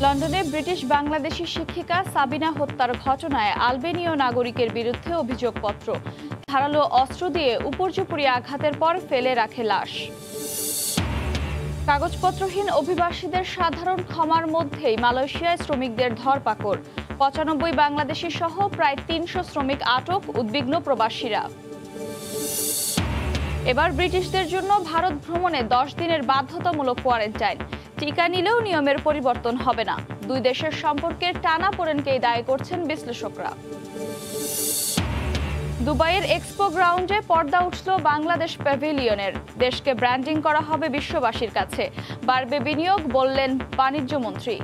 লন্ডনে ব্রিটিশ বাংলাদেশি শিক্ষিকা সাবিনা হত্যার ঘটনায় আলবেনীয় নাগরিকের বিরুদ্ধে অভিযোগপত্র। ধারালো অস্ত্র দিয়ে উপর্যুপরি আঘাতের পর ফেলে রাখে লাশ। কাগজপত্রহীন অভিবাসীদের সাধারণ ক্ষমার মধ্যেই মালয়েশিয়ায় শ্রমিকদের ধরপাকড়। ৯৫ বাংলাদেশি সহ প্রায় ৩০০ শ্রমিক আটক, উদ্বিগ্ন প্রবাসীরা। এবার ব্রিটিশদের জন্য ভারত ভ্রমণে ১০ দিনের বাধ্যতামূলক কোয়ারেন্টাইন। টিকা নিলেও নিয়মের পরিবর্তন হবে না। দুই দেশের সম্পর্কের টানাপোড়েনকেই দায়ী করছেন বিশ্লেষকরা। দুবাইয়ের এক্সপো গ্রাউন্ডে পর্দা উঠল বাংলাদেশ প্যাভিলিয়নের। দেশকে ব্র্যান্ডিং করা হবে বিশ্ববাসীর কাছে। বাড়বে বিনিয়োগ, বললেন বাণিজ্য মন্ত্রী।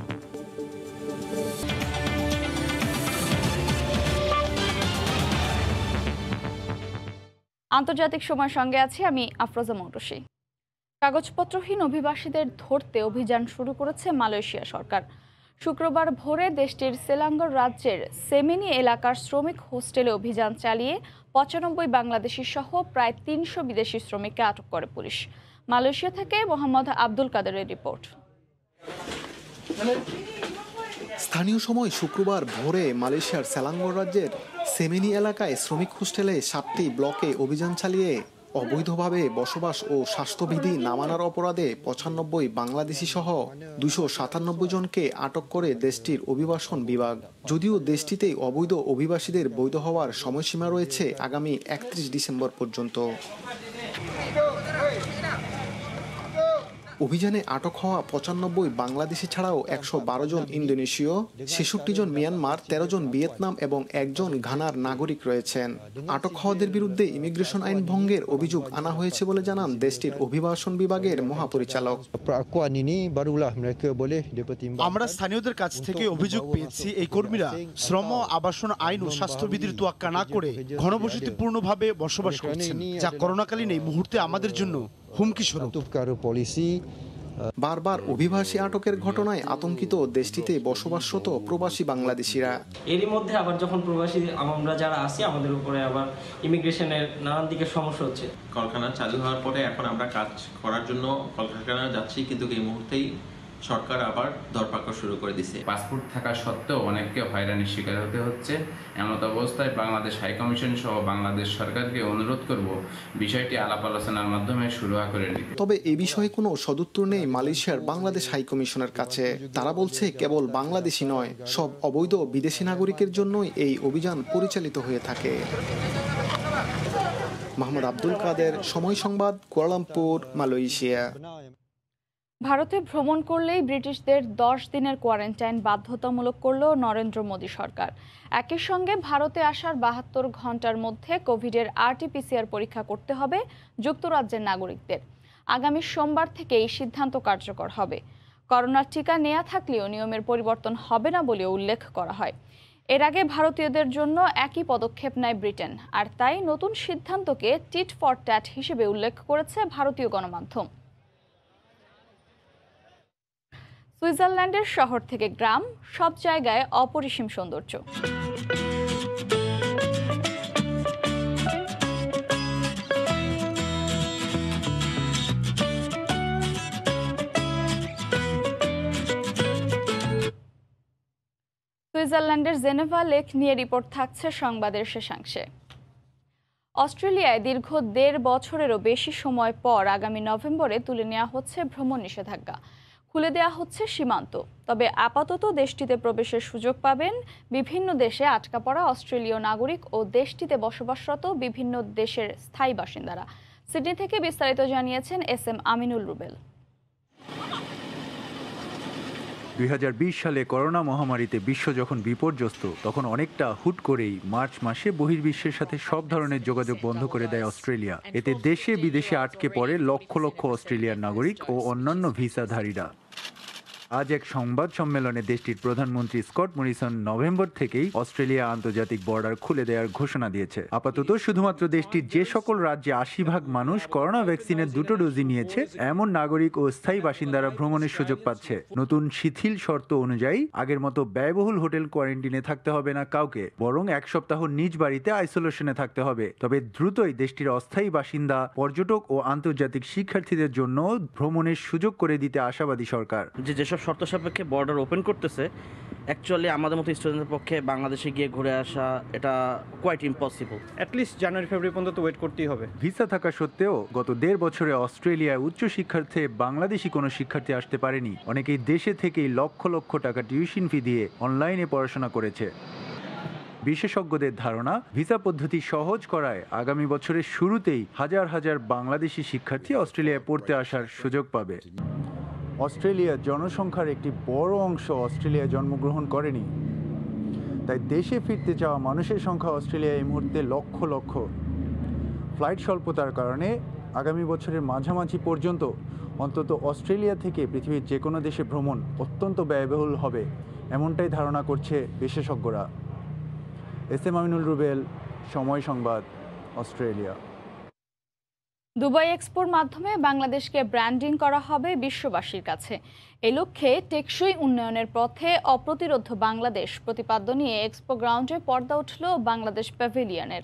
আন্তর্জাতিক সময়ের সঙ্গে আছি আমি আফরোজা মৌটুসী। কাগজপত্রহীন অভিবাসীদের ধরতে অভিযান শুরু করেছে মালয়েশিয়া সরকার। শুক্রবার ভোরে দেশটির সেলাঙ্গর রাজ্যের সেমেনি এলাকার শ্রমিক হোস্টেলে অভিযান চালিয়ে ৯৫ বাংলাদেশি সহ প্রায় ৩০০ বিদেশি শ্রমিককে আটক করে পুলিশ। মালয়েশিয়া থেকে মোহাম্মদ আব্দুল কাদেরের রিপোর্ট। স্থানীয় সময় শুক্রবার ভোরে মালয়েশিয়ার সেলাঙ্গর রাজ্যের সেমেনি এলাকায় শ্রমিক হোস্টেলে ৭টি ব্লকে অভিযান চালিয়ে অবৈধভাবে বসবাস ও স্বাস্থ্যবিধি না মানার অপরাধে ৯৫ বাংলাদেশি সহ ২৯৭ জনকে আটক করে দেশটির অভিবাসন বিভাগ। যদিও দেশটিতে অবৈধ অভিবাসীদের বৈধ হওয়ার সময়সীমা রয়েছে আগামী ৩১ ডিসেম্বর পর্যন্ত। অভিযানে আটক হওয়া ৯৫ বাংলাদেশি ছাড়াও ১১২ জন ইন্দোনেশীয়, ৬৬ জন মিয়ানমার, ১৩ জন ভিয়েতনাম এবং ১ জন ঘানার নাগরিক রয়েছেন। আটক হওয়াদের বিরুদ্ধে ইমিগ্রেশন আইন ভঙ্গের অভিযোগ আনা হয়েছে বলে জানান দেশটির অভিবাসন বিভাগের মহাপরিচালক। আমরা স্থানীয়দের কাছ থেকে অভিযোগ পেয়েছি এই কর্মীরা শ্রম, আবাসন আইন ও স্বাস্থ্যবিধির তোয়াক্কা না করে ঘনবসতিপূর্ণভাবে বসবাস করছেন, যা করোনাকালীন এই মুহূর্তে আমাদের জন্য হুমকি স্বরূপ। বারবার অভিবাসী আটকের ঘটনায় আতঙ্কিত দেশটিতে বসবাসরত প্রবাসী বাংলাদেশিরা। এরই মধ্যে আবার যখন প্রবাসী আমরা যারা আছি আমাদের উপরে আবার ইমিগ্রেশনের নানান দিকে সমস্যা হচ্ছে। কলকারখানা চালু হওয়ার পরে এখন আমরা কাজ করার জন্য কলকারখানা যাচ্ছি, কিন্তু এই মুহূর্তেই সরকার আবার দরপাকড় শুরু করে দিয়েছে। পাসপোর্ট থাকা সত্ত্বেও অনেককে হয়রানির শিকার হতে হচ্ছে। এমত অবস্থায় বাংলাদেশ হাইকমিশন সহ বাংলাদেশ সরকারকে অনুরোধ করব বিষয়টি আলাপ আলোচনার মাধ্যমে শুরু করে দিতে। তবে এ বিষয়ে কোনো সদুত্তর নেই মালয়েশিয়ার বাংলাদেশ হাইকমিশনের কাছে। তারা বলছে কেবল বাংলাদেশি নয়, সব অবৈধ বিদেশি নাগরিকের জন্যই এই অভিযান পরিচালিত হয়ে থাকে। মোহাম্মদ আব্দুল কাদের, সময় সংবাদ, কুয়ালালামপুর, মালয়েশিয়া। ভারতে ভ্রমণ করলেই ব্রিটিশদের ১০ দিনের কোয়ারেন্টাইন বাধ্যতামূলক করল নরেন্দ্র মোদী সরকার। একই সঙ্গে ভারতে আসার ৭২ ঘন্টার মধ্যে কোভিডের RT-PCR পরীক্ষা করতে হবে যুক্তরাজ্যের নাগরিকদের। আগামী সোমবার থেকে এই সিদ্ধান্ত কার্যকর হবে। করোনার টিকা নেওয়া থাকলেও নিয়মের পরিবর্তন হবে না বলেও উল্লেখ করা হয়। এর আগে ভারতীয়দের জন্য একই পদক্ষেপ নেয় ব্রিটেন, আর তাই নতুন সিদ্ধান্তকে টিট ফর ট্যাট হিসেবে উল্লেখ করেছে ভারতীয় গণমাধ্যম। সুইজারল্যান্ডের শহর থেকে গ্রাম, সব জায়গায় অপরিসীম সৌন্দর্য। সুইজারল্যান্ডের জেনেভা লেক নিয়ে রিপোর্ট থাকছে সংবাদের শেষাংশে। অস্ট্রেলিয়ায় দীর্ঘ ১.৫ বছরেরও বেশি সময় পর আগামী নভেম্বরে তুলে নেওয়া হচ্ছে ভ্রমণ নিষেধাজ্ঞা। খুলে দেওয়া হচ্ছে সীমান্ত। তবে আপাতত দেশটিতে প্রবেশের সুযোগ পাবেন বিভিন্ন দেশে আটকা পড়া অস্ট্রেলীয় নাগরিক ও দেশটিতে বসবাসরত বিভিন্ন দেশের স্থায়ী বাসিন্দারা। সিডনি থেকে বিস্তারিত জানিয়েছেন SM আমিনুল রুবেল। ২০২০ সালে করোনা মহামারীতে বিশ্ব যখন বিপর্যস্ত, তখন অনেকটা হুট করেই মার্চ মাসে বহির্বিশ্বের সাথে সব ধরনের যোগাযোগ বন্ধ করে দেয় অস্ট্রেলিয়া। এতে দেশে বিদেশে আটকে পড়ে লক্ষ লক্ষ অস্ট্রেলিয়ার নাগরিক ও অন্যান্য ভিসাধারীরা। আজ এক সংবাদ সম্মেলনে দেশটির প্রধানমন্ত্রী স্কট মরিসন নভেম্বর থেকেই অস্ট্রেলিয়া আন্তর্জাতিক বর্ডার খুলে দেওয়ার ঘোষণা দিয়েছে। আপাতত শুধুমাত্র দেশটির যে সকল রাজ্যে ৮০% মানুষ করোনা ভ্যাকসিনের 2টো ডোজই নিয়েছে এমন নাগরিক ও স্থায়ী বাসিন্দারা ভ্রমণের সুযোগ পাচ্ছে। নতুন শিথিল শর্ত অনুযায়ী আগের মতো ব্যয়বহুল হোটেল কোয়ারেন্টিনে থাকতে হবে না কাউকে, বরং 1 সপ্তাহ নিজ বাড়িতে আইসোলেশনে থাকতে হবে। তবে দ্রুতই দেশটির অস্থায়ী বাসিন্দা, পর্যটক ও আন্তর্জাতিক শিক্ষার্থীদের জন্য ভ্রমণের সুযোগ করে দিতে আশাবাদী সরকার। যেসব যেসব শর্ত সাপেক্ষে বর্ডার ওপেন করতেছে, অ্যাকচুয়ালি আমাদের মতো স্টুডেন্টের পক্ষে বাংলাদেশে গিয়ে ঘুরে আসা এটা কোয়াইট ইম্পসিবল। অ্যাটলিস্ট জানুয়ারি ফেব্রুয়ারি পর্যন্ত ওয়েট করতেই হবে। ভিসা থাকা সত্ত্বেও গত 1.5 বছরে অস্ট্রেলিয়ায় উচ্চ শিক্ষার্থে বাংলাদেশি কোনো শিক্ষার্থী আসতে পারেনি। অনেকেই দেশে থেকেই লক্ষ লক্ষ টাকা টিউশন ফি দিয়ে অনলাইনে পড়াশোনা করেছে। বিশেষজ্ঞদের ধারণা, ভিসা পদ্ধতি সহজ করায় আগামী বছরের শুরুতেই হাজার হাজার বাংলাদেশি শিক্ষার্থী অস্ট্রেলিয়ায় পড়তে আসার সুযোগ পাবে। অস্ট্রেলিয়ার জনসংখ্যার একটি বড় অংশ অস্ট্রেলিয়ায় জন্মগ্রহণ করেনি, তাই দেশে ফিরতে চাওয়া মানুষের সংখ্যা অস্ট্রেলিয়ায় এই মুহূর্তে লক্ষ লক্ষ। ফ্লাইট স্বল্পতার কারণে আগামী বছরের মাঝামাঝি পর্যন্ত অন্তত অস্ট্রেলিয়া থেকে পৃথিবীর যে কোনো দেশে ভ্রমণ অত্যন্ত ব্যয়বহুল হবে, এমনটাই ধারণা করছে বিশেষজ্ঞরা। এস এম আমিনুল রুবেল, সময় সংবাদ, অস্ট্রেলিয়া। দুবাই এক্সপোর মাধ্যমে বাংলাদেশকে ব্র্যান্ডিং করা হবে বিশ্ববাসীর কাছে। এই লক্ষ্যে টেকসই উন্নয়নের পথে অপ্রতিরোধ্য বাংলাদেশ প্রতিপাদ্য নিয়ে এক্সপো গ্রাউন্ডে পর্দা উঠল বাংলাদেশ প্যাভিলিয়নের।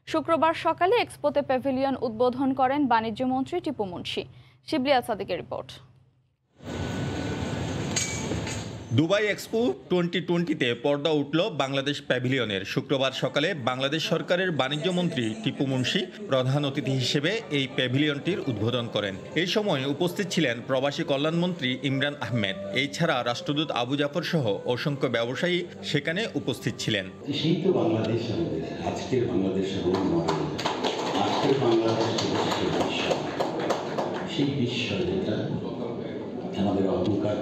শুক্রবার সকালে এক্সপোতে প্যাভিলিয়ন উদ্বোধন করেন বাণিজ্যমন্ত্রী টিপু মুনশি। শিবলি আল সাদিকের রিপোর্ট। দুবাই এক্সপো 2020-তে পর্দা উঠল বাংলাদেশ প্যাভিলিয়নের। শুক্রবার সকালে বাংলাদেশ সরকারের বাণিজ্যমন্ত্রী টিপু মুনশি প্রধান অতিথি হিসেবে এই প্যাভিলিয়নটির উদ্বোধন করেন। এই সময় উপস্থিত ছিলেন প্রবাসী কল্যাণমন্ত্রী ইমরান আহমেদ। এছাড়া রাষ্ট্রদূত আবু জাফর সহ অসংখ্য ব্যবসায়ী সেখানে উপস্থিত ছিলেন। সেই তো বাংলাদেশ, আজকের বাংলাদেশ, আজকের বাংলাদেশ, সেই বিশ্ব যেটা আমাদের অহংকার।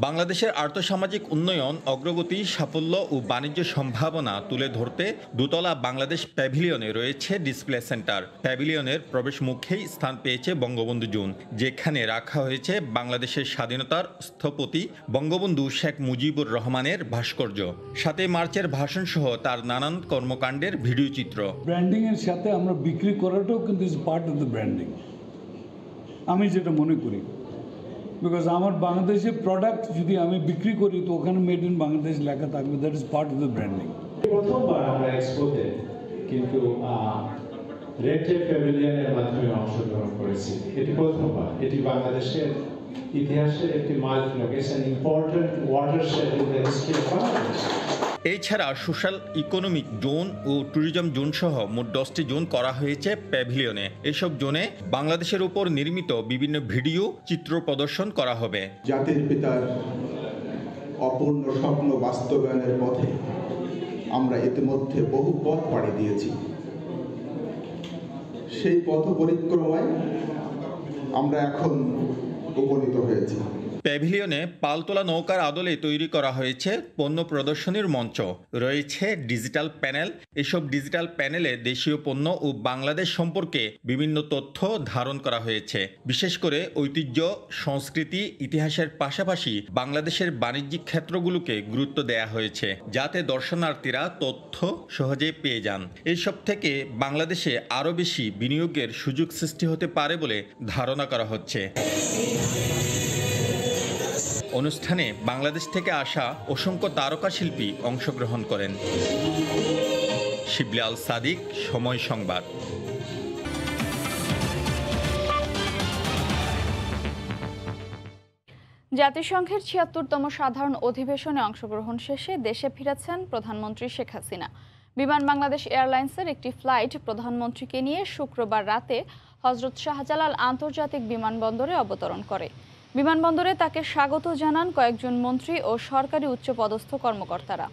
বাংলাদেশের আর্থসামাজিক উন্নয়ন, অগ্রগতি, সাফল্য ও বাণিজ্য সম্ভাবনা তুলে ধরতে দোতলা বাংলাদেশ প্যাভিলিয়নে রয়েছে ডিসপ্লে সেন্টার। প্যাভিলিয়নের প্রবেশ মুখেই স্থান পেয়েছে বঙ্গবন্ধু জোন, যেখানে রাখা হয়েছে বাংলাদেশের স্বাধীনতার স্থপতি বঙ্গবন্ধু শেখ মুজিবুর রহমানের ভাস্কর্য। 7 মার্চের ভাষণ সহ তার নানান কর্মকাণ্ডের ভিডিও চিত্র। ব্র্যান্ডিং এর সাথে আমরা বিক্রি করাটাও কিন্তু is part of the branding, আমি যেটা মনে করি। বিকজ আমার বাংলাদেশের প্রোডাক্ট যদি আমি বিক্রি করি তো ওখানে মেড ইন বাংলাদেশ লেখা থাকবে, that is part of the branding. প্রথমবার আমরা এক্সপোতে কিন্তু রেড টেপ প্যাভিলিয়নের মাধ্যমে অংশগ্রহণ করেছি। এটি প্রথমবার। এটি বাংলাদেশের ইতিহাসের একটি মাইলফলক, it's an important watershed in the history of Bangladesh. এছাড়া সোশ্যাল ইকোনমিক জোন ও ট্যুরিজম জোন সহ মোট 10টি জোন করা হয়েছে প্যাভিলিয়নে। এসব জোনে বাংলাদেশের উপর নির্মিত বিভিন্ন ভিডিও চিত্র প্রদর্শন করা হবে। জাতির পিতার অপূর্ণ স্বপ্ন বাস্তবায়নের পথে আমরা ইতিমধ্যে বহু পথ পাড়ি দিয়েছি। সেই পথ পরিক্রমায় আমরা এখন উপনীত হয়েছি। প্যাভিলিয়নে পালতোলা নৌকার আদলে তৈরি করা হয়েছে পণ্য প্রদর্শনীর মঞ্চ। রয়েছে ডিজিটাল প্যানেল। এসব ডিজিটাল প্যানেলে দেশীয় পণ্য ও বাংলাদেশ সম্পর্কে বিভিন্ন তথ্য ধারণ করা হয়েছে। বিশেষ করে ঐতিহ্য, সংস্কৃতি, ইতিহাসের পাশাপাশি বাংলাদেশের বাণিজ্যিক ক্ষেত্রগুলোকে গুরুত্ব দেয়া হয়েছে, যাতে দর্শনার্থীরা তথ্য সহজে পেয়ে যান। এইসব থেকে বাংলাদেশে আরও বেশি বিনিয়োগের সুযোগ সৃষ্টি হতে পারে বলে ধারণা করা হচ্ছে। অনুষ্ঠানে বাংলাদেশ থেকে আসা অসংখ্য তারকা শিল্পী অংশগ্রহণ করেন। শিবলি আল সাদিক, সময় সংবাদ। জাতিসংঘের ৭৬তম সাধারণ অধিবেশনে অংশগ্রহণ শেষে দেশে ফিরেছেন প্রধানমন্ত্রী শেখ হাসিনা। বিমান বাংলাদেশ এয়ারলাইন্সের একটি ফ্লাইট প্রধানমন্ত্রীকে নিয়ে শুক্রবার রাতে হজরত শাহজালাল আন্তর্জাতিক বিমানবন্দরে অবতরণ করে। বিমানবন্দরে তাকে স্বাগত জানান কয়েকজন মন্ত্রী ও সরকারি উচ্চপদস্থ কর্মকর্তারা।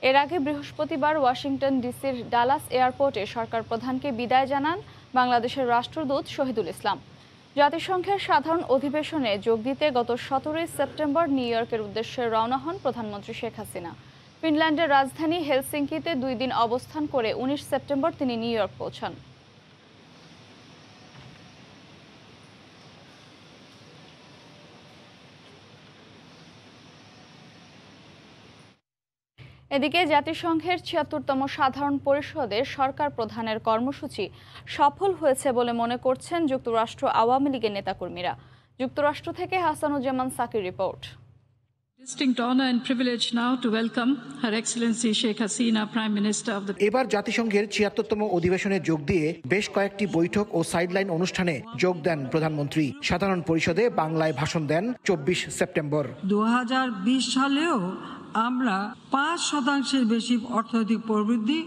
এর আগে বৃহস্পতিবার ওয়াশিংটন ডিসির ডালাস এয়ারপোর্টে সরকার প্রধানকে বিদায় জানান বাংলাদেশের রাষ্ট্রদূত শহীদুল ইসলাম। জাতিসংঘের সাধারণ অধিবেশনে যোগ দিতে গত 17 সেপ্টেম্বর নিউ ইয়র্কের উদ্দেশ্যে রওনা হন প্রধানমন্ত্রী শেখ হাসিনা। ফিনল্যান্ডের রাজধানী হেলসিঙ্কিতে 2 দিন অবস্থান করে 19 সেপ্টেম্বর তিনি নিউ ইয়র্ক পৌঁছান। এদিকে জাতিসংঘের ৭৬তম সাধারণ পরিষদে সরকার প্রধানের কর্মসূচি সফল হয়েছে বলে মনে করছেন যুক্তরাষ্ট্র আওয়ামী লীগের নেতাকর্মীরা। যুক্তরাষ্ট্র থেকে হাসানুজ্জামান সাকির রিপোর্ট। এবার জাতিসংঘের ৭৬তম অধিবেশনে যোগ দিয়ে বেশ কয়েকটি বৈঠক ও সাইডলাইন অনুষ্ঠানে যোগ দেন প্রধানমন্ত্রী। সাধারণ পরিষদে বাংলায় ভাষণ দেন ২৪ সেপ্টেম্বর। ২০২০ সালেও আমরা ৫% বেশি অর্থনৈতিক প্রবৃদ্ধি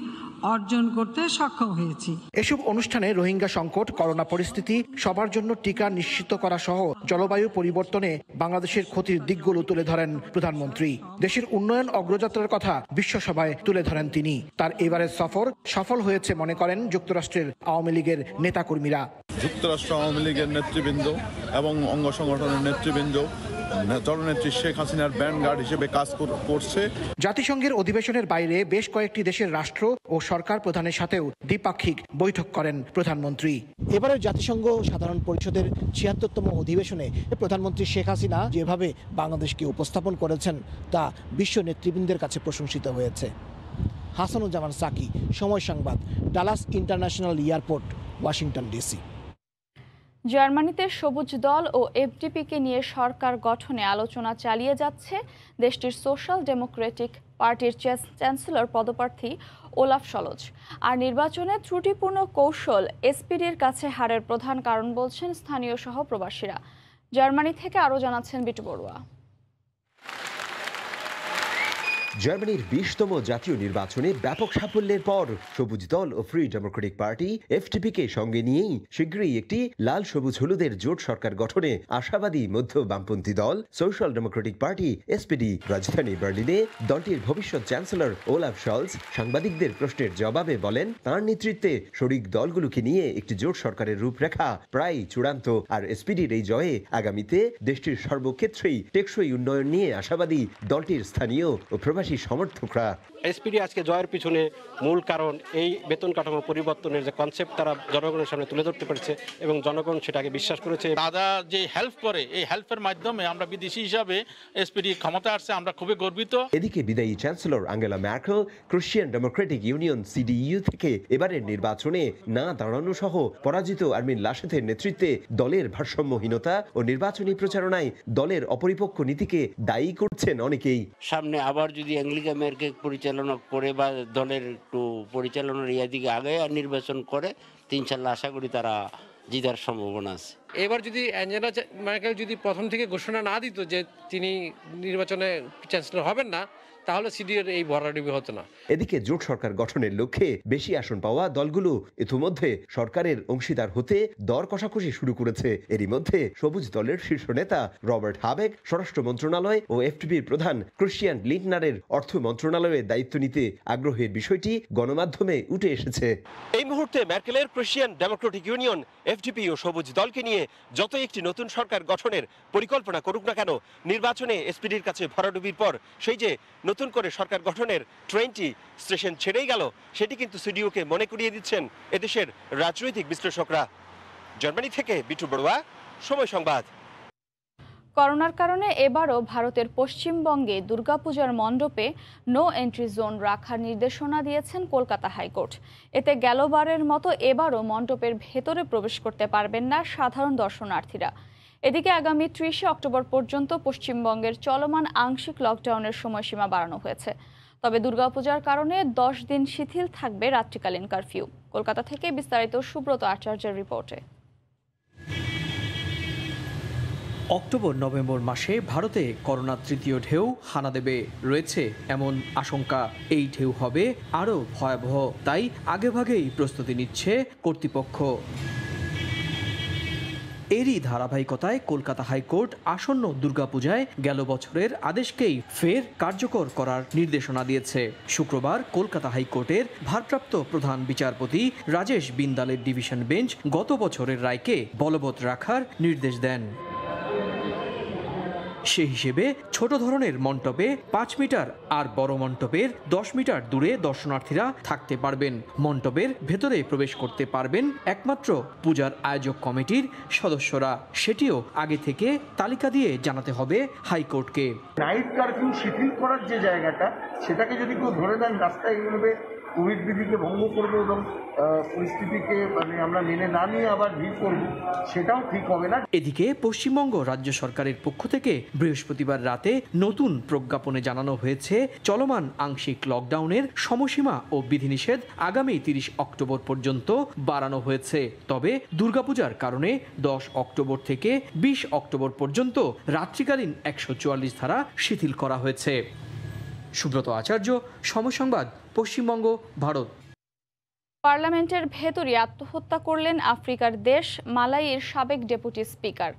অর্জন করতে সক্ষম হয়েছি। এসব অনুষ্ঠানে রোহিঙ্গা সংকট, করোনা পরিস্থিতি, সবার জন্য টিকা নিশ্চিত করা সহ জলবায়ু পরিবর্তনে বাংলাদেশের ক্ষতির দিকগুলো তুলে ধরেন প্রধানমন্ত্রী। দেশের উন্নয়ন অগ্রযাত্রার কথা বিশ্বসভায় তুলে ধরেন তিনি। তার এবারের সফর সফল হয়েছে মনে করেন যুক্তরাষ্ট্রের আওয়ামী লীগের নেতাকর্মীরা। যুক্তরাষ্ট্র আওয়ামী লীগের নেতৃবৃন্দ এবং অঙ্গ সংগঠনের নেতৃবৃন্দ জননেত্রী শেখ হাসিনার ব্যান্ডগার্ড হিসেবে কাজ করছে। জাতিসংঘের অধিবেশনের বাইরে বেশ কয়েকটি দেশের রাষ্ট্র ও সরকার প্রধানের সাথেও দ্বিপাক্ষিক বৈঠক করেন প্রধানমন্ত্রী। এবারের জাতিসংঘ সাধারণ পরিষদের ৭৬তম অধিবেশনে প্রধানমন্ত্রী শেখ হাসিনা যেভাবে বাংলাদেশকে উপস্থাপন করেছেন তা বিশ্ব নেতৃবৃন্দের কাছে প্রশংসিত হয়েছে। হাসানুজ্জামান সাকি, সময় সংবাদ, Dallas international airport, Washington DC. জার্মানিতে সবুজ দল ও এফডিপিকে নিয়ে সরকার গঠনে আলোচনা চালিয়ে যাচ্ছে দেশটির সোশ্যাল ডেমোক্রেটিক পার্টির চ্যান্সেলর পদপ্রার্থী ওলাফ শলজ। আর নির্বাচনে ত্রুটিপূর্ণ কৌশল এসপিডির কাছে হারের প্রধান কারণ বলছেন স্থানীয় সহ প্রবাসীরা। জার্মানি থেকে আরও জানাচ্ছেন বিটু বড়ুয়া। জার্মানির ২০তম জাতীয় নির্বাচনে ব্যাপক সাফল্যের পর সবুজ দল ও ফ্রি ডেমোক্রেটিক পার্টি এফটিপিকে সঙ্গে নিয়েই শীঘ্রই একটি লাল সবুজ হলুদের জোট সরকার গঠনে আশাবাদী মধ্য বামপন্থী দল সোশ্যাল ডেমোক্রেটিক পার্টি এসপিডি। রাজধানী বার্লিনে দলটির ভবিষ্যৎ চ্যান্সেলর ওলাফ শলজ সাংবাদিকদের প্রশ্নের জবাবে বলেন, তাঁর নেতৃত্বে শরিক দলগুলোকে নিয়ে একটি জোট সরকারের রূপরেখা প্রায় চূড়ান্ত। আর এসপিডির এই জয়ে আগামীতে দেশটির সর্বক্ষেত্রেই টেকসই উন্নয়ন নিয়ে আশাবাদী দলটির স্থানীয় ও প্রবাসী সমর্থকরা। এসপিডি আজকে জয়ের পিছনে মূল কারণ এই বেতন কাঠামো পরিবর্তনের যে কনসেপ্ট তারা জনগণের সামনে তুলে ধরতে পেরেছে এবং জনগণ সেটাকে বিশ্বাস করেছে। তারা যে হেল্প করে এই হেল্পের মাধ্যমে আমরা বিদেশি হিসাবে এসপিডি ক্ষমতা আসছে, আমরা খুবই গর্বিত। এদিকে বিদায়ী chancellor Angela Merkel Christian Democratic Union CDU থেকে এবারের নির্বাচনে না দাঁড়ানো সহ পরাজিত আর্মিন লাশেথের নেতৃত্বে দলের ভারসাম্যহীনতা ও নির্বাচনী প্রচারণায় দলের অপরিপক্ক নীতিকে দায়ী করছেন অনেকেই। সামনে আবার যদি অ্যাংলিকা মেরকে পরিচালনা করে বা দলের একটু পরিচালনার দিকে আগে আর নির্বাচন করে, ইনশাল্লাহ আশা করি তারা জিতার সম্ভাবনা আছে। এবার যদি অ্যাঞ্জেলা ম্যার্কেল যদি প্রথম থেকে ঘোষণা না দিত যে তিনি নির্বাচনে চ্যান্সেলর হবেন না, তাহলে সিডিএর এই ভরাডুবি হতো না। এদিকে জোট সরকার গঠনের লক্ষ্যে বেশি আসন পাওয়া দলগুলো ইতিমধ্যে সরকারের অংশীদার হতে দর কষাকষি শুরু করেছে। এরই মধ্যে সবুজ দলের শীর্ষ নেতা রবার্ট হাবেক স্বরাষ্ট্র মন্ত্রণালয় ও এফটিপির প্রধান ক্রিশ্চিয়ান লিন্টনারের অর্থ মন্ত্রণালয়ের দায়িত্ব নিতে আগ্রহের বিষয়টি গণমাধ্যমে উঠে এসেছে। এই মুহূর্তে ম্যার্কেলের ক্রিশ্চিয়ান ডেমোক্রেটিক ইউনিয়ন, এফডিপি ও সবুজ দলকে নিয়ে যতই একটি নতুন সরকার গঠনের পরিকল্পনা করুক না কেন, নির্বাচনে এসপিডির কাছে ভরাডুবির পর সেই যে নতুন করে সরকার গঠনের ট্রেনটি স্টেশন ছেড়েই গেল, সেটি কিন্তু সিডিউকে মনে করিয়ে দিচ্ছেন এদেশের রাজনৈতিক বিশ্লেষকরা। জার্মানি থেকে বিটু বড়ুয়া, সময় সংবাদ। করোনার কারণে এবারও ভারতের পশ্চিমবঙ্গে দুর্গাপূজার মণ্ডপে নো এন্ট্রি জোন রাখার নির্দেশনা দিয়েছেন কলকাতা হাইকোর্ট। এতে গেলবারের মতো এবারও মণ্ডপের ভেতরে প্রবেশ করতে পারবেন না সাধারণ দর্শনার্থীরা। এদিকে আগামী ৩০ অক্টোবর পর্যন্ত পশ্চিমবঙ্গের চলমান আংশিক লকডাউনের সময়সীমা বাড়ানো হয়েছে। তবে দুর্গাপূজার কারণে ১০ দিন শিথিল থাকবে রাত্রিকালীন কারফিউ। কলকাতা থেকে বিস্তারিত সুব্রত আচার্যের রিপোর্টে। অক্টোবর নভেম্বর মাসে ভারতে করোনার তৃতীয় ঢেউ হানা দেবে রয়েছে এমন আশঙ্কা। এই ঢেউ হবে আরও ভয়াবহ, তাই আগেভাগেই প্রস্তুতি নিচ্ছে কর্তৃপক্ষ। এরই ধারাবাহিকতায় কলকাতা হাইকোর্ট আসন্ন দুর্গাপূজায় গেল বছরের আদেশকেই ফের কার্যকর করার নির্দেশনা দিয়েছে। শুক্রবার কলকাতা হাইকোর্টের ভারপ্রাপ্ত প্রধান বিচারপতি রাজেশ বিন্দালের ডিভিশন বেঞ্চ গত বছরের রায়কে বলবৎ রাখার নির্দেশ দেন। সে হিসেবে ছোট ধরনের মণ্ডপে ৫ মিটার আর বড় মণ্ডপের ১০ মিটার দূরে দর্শনার্থীরা থাকতে পারবেন। মণ্ডপের ভেতরে প্রবেশ করতে পারবেন একমাত্র পূজার আয়োজক কমিটির সদস্যরা। সেটিও আগে থেকে তালিকা দিয়ে জানাতে হবে হাইকোর্টকে। নাইট কারফিউ শিথিল করার যে জায়গাটা, সেটাকে যদি কেউ ধরে দেন রাস্তায় এইভাবে কোভিড বিধিকে ভঙ্গ করবো এবং পরিস্থিতিকে আমরা মেনে না নিয়ে আবার ভিড় করব, সেটাও ঠিক হবে না। এদিকে পশ্চিমবঙ্গ রাজ্য সরকারের পক্ষ থেকে বৃহস্পতিবার রাতে নতুন প্রজ্ঞাপনে জানানো হয়েছে চলমান আংশিক লকডাউনের সময়সীমা ও বিধিনিষেধ আগামী 30 অক্টোবর পর্যন্ত বাড়ানো হয়েছে। তবে দুর্গাপূজার কারণে 10 অক্টোবর থেকে 20 অক্টোবর পর্যন্ত রাত্রিকালীন 144 ধারা শিথিল করা হয়েছে। সুব্রত আচার্য, সময় সংবাদ, পশ্চিমবঙ্গ, ভারত। পার্লামেন্টের ভেতরে আত্মহত্যা করলেন আফ্রিকার দেশ মালাইয়ের সাবেক ডেপুটি স্পিকার।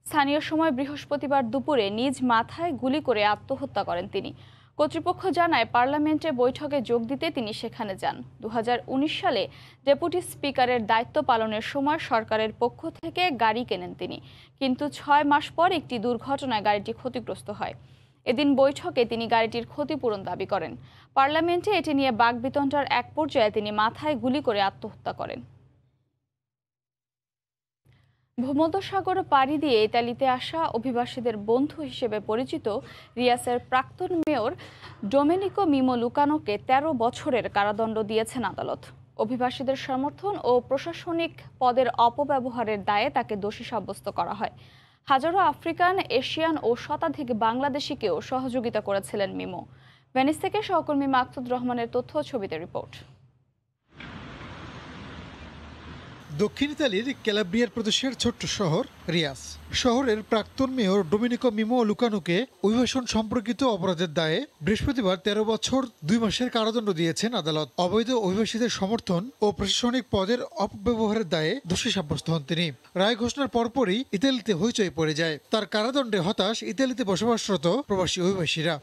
স্থানীয় সময় বৃহস্পতিবার দুপুরে নিজ মাথায় গুলি করে আত্মহত্যা করেন তিনি। কর্তৃপক্ষ জানায় পার্লামেন্টে বৈঠকে যোগ দিতে তিনি সেখানে যান। 2019 সালে ডেপুটি স্পিকারের দায়িত্ব পালনের সময় সরকারের পক্ষ থেকে গাড়ি কেনেন তিনি, কিন্তু 6 মাস পর একটি দুর্ঘটনায় গাড়িটি ক্ষতিগ্রস্ত হয়। এদিন বৈঠকে তিনি গাড়িটির ক্ষতিপূরণ দাবি করেন। পার্লামেন্টে এটি নিয়ে বাকবিতণ্ডার এক পর্যায়ে তিনি মাথায় গুলি করে আত্মহত্যা করেন। ভূমধ্যসাগর পাড়ি দিয়ে ইতালিতে আসা অভিবাসীদের বন্ধু হিসেবে পরিচিত রিয়াসের প্রাক্তন মেয়র ডোমেনিকো মিমো লুকানোকে 13 বছরের কারাদণ্ড দিয়েছেন আদালত। অভিবাসীদের সমর্থন ও প্রশাসনিক পদের অপব্যবহারের দায়ে তাকে দোষী সাব্যস্ত করা হয়। হাজারো আফ্রিকান, এশিয়ান ও শতাধিক বাংলাদেশিকেও সহযোগিতা করেছিলেন মিমো। ভেনিস থেকে সহকর্মী মাকসুদ রহমানের তথ্য ছবিতে রিপোর্ট। দক্ষিণ ইতালির ক্যালাব্রিয়ার প্রদেশের ছোট্ট শহর রিয়াস। শহরের প্রাক্তন মেয়র ডোমেনিকো মিমো লুকানোকে অভিবাসন সম্পর্কিত অপরাধের দায়ে বৃহস্পতিবার 13 বছর 2 মাসের কারাদণ্ড দিয়েছেন আদালত। অবৈধ অভিবাসীদের সমর্থন ও প্রশাসনিক পদের অপব্যবহারের দায়ে দোষী সাব্যস্ত হন তিনি। রায় ঘোষণার পরপরই ইতালিতে হইচই পড়ে যায়। তার কারাদণ্ডে হতাশ ইতালিতে বসবাসরত প্রবাসী অভিবাসীরা।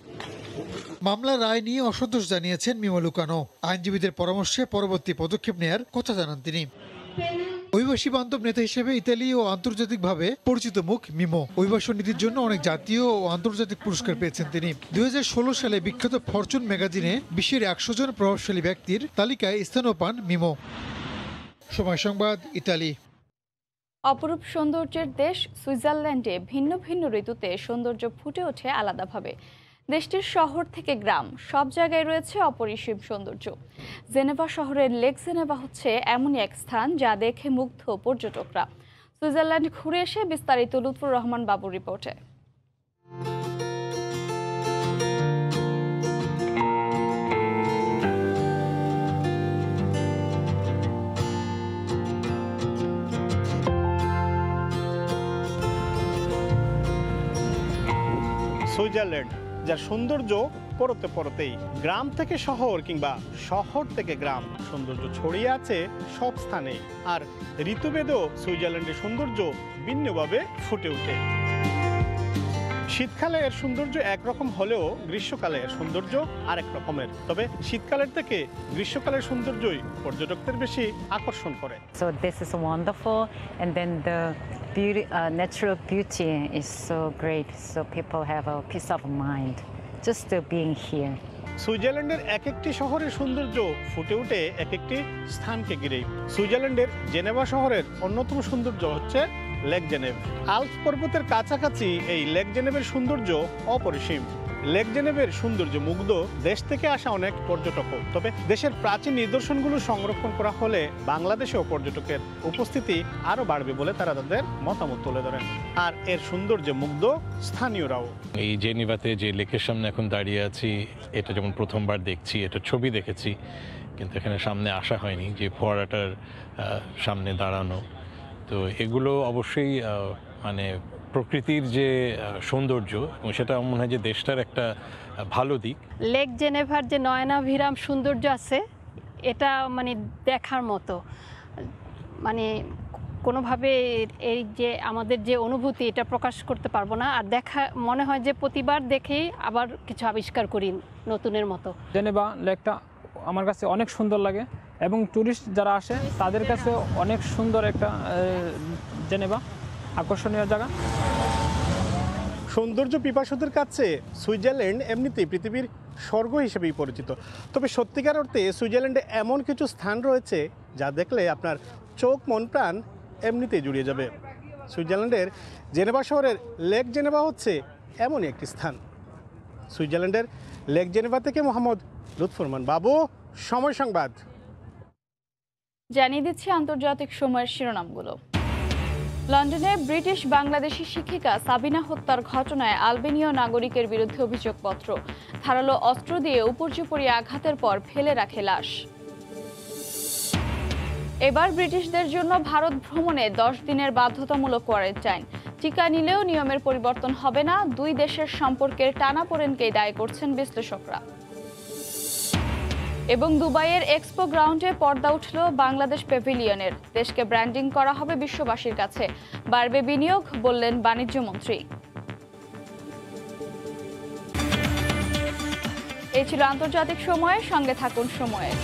মামলার রায় নিয়ে অসন্তোষ জানিয়েছেন মিমো লুকানো। আইনজীবীদের পরামর্শে পরবর্তী পদক্ষেপ নেয়ার কথা জানান তিনি। অভিবাসী বান্ধব নেতা হিসেবে ইতালি ও আন্তর্জাতিকভাবে পরিচিত মুখ মিমো। অভিবাসন নীতির জন্য অনেক জাতীয় ও আন্তর্জাতিক পুরস্কার পেয়েছেন তিনি। 2016 সালে বিখ্যাত ফরচুন ম্যাগাজিনে বিশ্বের 100 জন প্রভাবশালী ব্যক্তির তালিকায় স্থানও পান মিমো। সময় সংবাদ, ইতালি। অপরূপ সৌন্দর্যের দেশ সুইজারল্যান্ডে ভিন্ন ভিন্ন ঋতুতে সৌন্দর্য ফুটে ওঠে আলাদাভাবে। দেশটির শহর থেকে গ্রাম সব জায়গায় রয়েছে অপরিসীম সৌন্দর্য। জেনেভা শহরের লেক জেনেভা হচ্ছে এমনই এক স্থান যা দেখে মুগ্ধ পর্যটকরা। সুইজারল্যান্ড ঘুরে এসে বিস্তারিত লুৎফুর রহমান বাবুর রিপোর্টে। সুইজারল্যান্ড, যার সৌন্দর্য পরতে পরতেই গ্রাম থেকে শহর কিংবা শহর থেকে গ্রাম সৌন্দর্য ছড়িয়ে আছে সব স্থানে। আর ঋতুভেদেও সুইজারল্যান্ডের সৌন্দর্য ভিন্নভাবে ফুটে ওঠে। শীতকালে এর সৌন্দর্য একরকম হলেও গ্রীষ্মকালে এর সৌন্দর্য আরেক রকমের। তবে শীতকালের থেকে গ্রীষ্মকালের সৌন্দর্যই পর্যটকদের বেশি আকর্ষণ করে। So this is wonderful, and then the beauty, natural beauty is so great, so people have a peace of mind just being here. সুইজারল্যান্ডের এক একটি শহরের সৌন্দর্য ফুটে ওঠে এক একটি স্থানকে ঘিরেই। সুইজারল্যান্ডের জেনেভা শহরের অন্যতম সৌন্দর্য হচ্ছে লেক জেনেভ। আল্পস পর্বতের কাছাকাছি এই লেক জেনেভের সৌন্দর্য অপরিসীম। লেক জেনেভের সৌন্দর্য মুগ্ধ দেশ থেকে আসা অনেক পর্যটকও। তবে দেশের প্রাচীন নিদর্শনগুলো সংরক্ষণ করা হলে বাংলাদেশেও পর্যটকের উপস্থিতি আরও বাড়বে বলে তারা তাদের মতামত তুলে ধরেন। আর এর সৌন্দর্যে মুগ্ধ স্থানীয়রাও। এই জেনেভাতে যে লেকের সামনে এখন দাঁড়িয়ে আছি, এটা যেমন প্রথমবার দেখছি, এটা ছবি দেখেছি, কিন্তু এখানে সামনে আসা হয়নি। যে ফোয়ারাটার সামনে দাঁড়ানো, তো এগুলো অবশ্যই মানে প্রকৃতির যে সৌন্দর্য, এবং সেটা মনে হয় যে দেশটার একটা ভালো দিক। লেক জেনেভার যে নয়নাভিরাম সৌন্দর্য আছে, এটা মানে দেখার মতো। মানে কোনোভাবে এই যে আমাদের যে অনুভূতি, এটা প্রকাশ করতে পারবো না। আর দেখা মনে হয় যে প্রতিবার দেখেই আবার কিছু আবিষ্কার করি নতুনের মতো। জেনেভা লেকটা আমার কাছে অনেক সুন্দর লাগে, এবং টুরিস্ট যারা আসে তাদের কাছে অনেক সুন্দর একটা জেনেভা আকর্ষণীয় জায়গা। সৌন্দর্য পিপাসুদের কাছে সুইজারল্যান্ড এমনিতেই পৃথিবীর স্বর্গ হিসেবেই পরিচিত। তবে সত্যিকার অর্থে সুইজারল্যান্ডে এমন কিছু স্থান রয়েছে যা দেখলে আপনার চোখ মন প্রাণ এমনিতেই জুড়িয়ে যাবে। সুইজারল্যান্ডের জেনেভা শহরের লেক জেনেভা হচ্ছে এমনই একটি স্থান। সুইজারল্যান্ডের লেক জেনেভা থেকে মোহাম্মদ লুৎফুর রহমান বাবু, সময় সংবাদ। জানিয়ে দিচ্ছি আন্তর্জাতিক সময়ের শিরোনামগুলো। লন্ডনে ব্রিটিশ বাংলাদেশি শিক্ষিকা সাবিনা হত্যার ঘটনায় আলবেনীয় নাগরিকের বিরুদ্ধে অভিযোগপত্র। ধারালো অস্ত্র দিয়ে উপর্যুপরি আঘাতের পর ফেলে রাখে লাশ। এবার ব্রিটিশদের জন্য ভারত ভ্রমণে 10 দিনের বাধ্যতামূলক কোয়ারেন্টাইন। টিকা নিলেও নিয়মের পরিবর্তন হবে না। দুই দেশের সম্পর্কের টানাপোড়েনকেই দায়ী করছেন বিশ্লেষকরা। এবং দুবাইয়ের এক্সপো গ্রাউন্ডে পর্দা উঠল বাংলাদেশ প্যাভিলিয়নের। দেশকে ব্র্যান্ডিং করা হবে বিশ্ববাসীর কাছে। বাড়বে বিনিয়োগ, বললেন বাণিজ্যমন্ত্রী। এই ছিল আন্তর্জাতিক সময়ে। সঙ্গে থাকুন সময়ের।